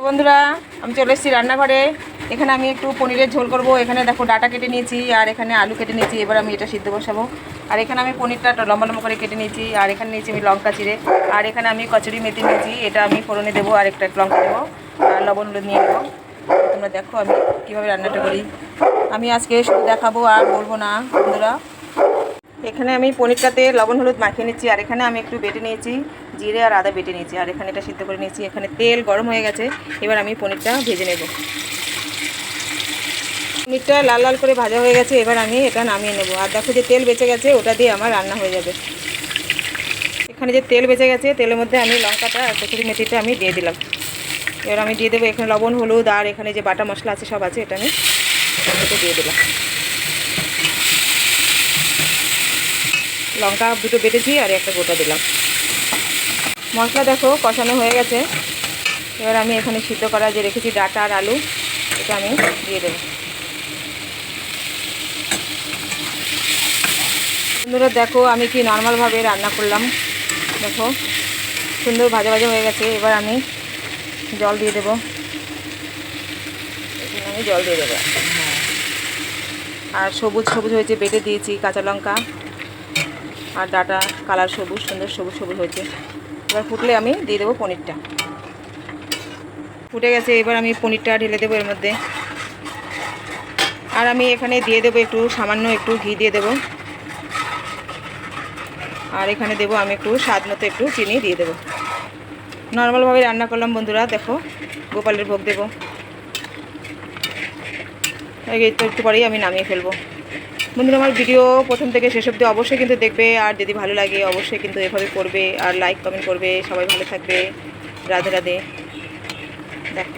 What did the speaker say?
বন্ধুরা আমি চলে এসেছি রান্নাঘরে। এখানে আমি একটু পনিরের ঝোল করব। এখানে দেখো ডাটা কেটে নিয়েছি আর এখানে আলু কেটে নিয়েছি। এবার আমি এটা সিদ্ধ বসাবো। আর এখানে আমি পনিরটা লম্বা লম্বা করে কেটে নিয়েছি। আর এখানে নিয়েছি আমি লঙ্কা চিড়ে। আর এখানে আমি কচুরি মেথি নিয়েছি, এটা আমি ফোড়নে দেবো। আর একটা লঙ্কা দেবো আর লবণ হলুদ নিয়ে নেবো। তোমরা দেখো আমি কীভাবে রান্নাটা করি। আমি আজকে শুধু দেখাবো আর বলবো না বন্ধুরা। এখানে আমি পনিরটাতে লবণ হলুদ মাখিয়ে নিচ্ছি। আর এখানে আমি একটু বেটে নিয়েছি জিরে আর আদা বেটে নিয়েছি। আর এখানে এটা সিদ্ধ করে নিয়েছি। এখানে তেল গরম হয়ে গেছে, এবার আমি পনিরটা ভেজে নেব। পনিরটা লাল লাল করে ভাজা হয়ে গেছে, এবার আমি এটা নামিয়ে নেব। আর দেখো যে তেল বেঁচে গেছে, ওটা দিয়ে আমার রান্না হয়ে যাবে। এখানে যে তেল বেঁচে গেছে, তেলের মধ্যে আমি লঙ্কাটা আর কসুরি মেথিটা আমি দিয়ে দিলাম। এবার আমি দিয়ে দেবো এখানে লবণ হলুদ আর এখানে যে বাটা মশলা আছে সব আছে, এটা আমি দিয়ে দিলাম। লঙ্কা দুটো বেটেছি আর একটা গোটা দিলাম। মশলা দেখো কষানো হয়ে গেছে। এবার আমি এখানে সিদ্ধ করা যে রেখেছি ডাটা আর আলু, এটা আমি দিয়ে দেবো। বন্ধুরা দেখো আমি কি নর্মালভাবে রান্না করলাম। দেখো সুন্দর ভাজা ভাজা হয়ে গেছে। এবার আমি জল দিয়ে দেবো। এখানে আমি জল দিয়ে দেবো। আর সবুজ সবুজ হয়েছে, বেটে দিয়েছি কাঁচা লঙ্কা আর ডাটা কালার সবুজ, সুন্দর সবুজ সবুজ হয়েছে। এবার ফুটলে আমি দিয়ে দেবো পনিরটা। ফুটে গেছে, এবার আমি পনিরটা ঢেলে দেবো এর মধ্যে। আর আমি এখানে দিয়ে দেবো একটু সামান্য একটু ঘি দিয়ে দেবো। আর এখানে দেবো আমি একটু স্বাদ মতো একটু চিনি দিয়ে দেবো। নর্মালভাবে রান্না করলাম বন্ধুরা। দেখো গোপালের ভোগ দেবো। একটু পরেই আমি নামিয়ে ফেলবো। বন্ধুরা আমার ভিডিও প্রথম থেকে শেষ অবধি অবশ্যই কিন্তু দেখবে। আর যদি ভালো লাগে অবশ্যই কিন্তু এভাবে করবে আর লাইক কমেন্ট করবে। সবাই ভালো থাকবে। রাধে রাধে। দেখো